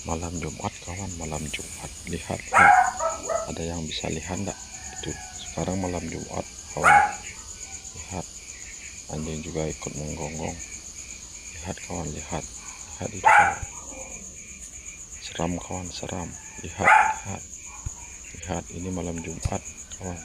Malam Jumat kawan, malam Jumat. Lihat, ada yang bisa lihat enggak? Itu sekarang malam Jumat kawan. Lihat, anjing juga ikut menggonggong. Lihat kawan, lihat itu kawan. Seram kawan, seram. Lihat, ini malam Jumat kawan.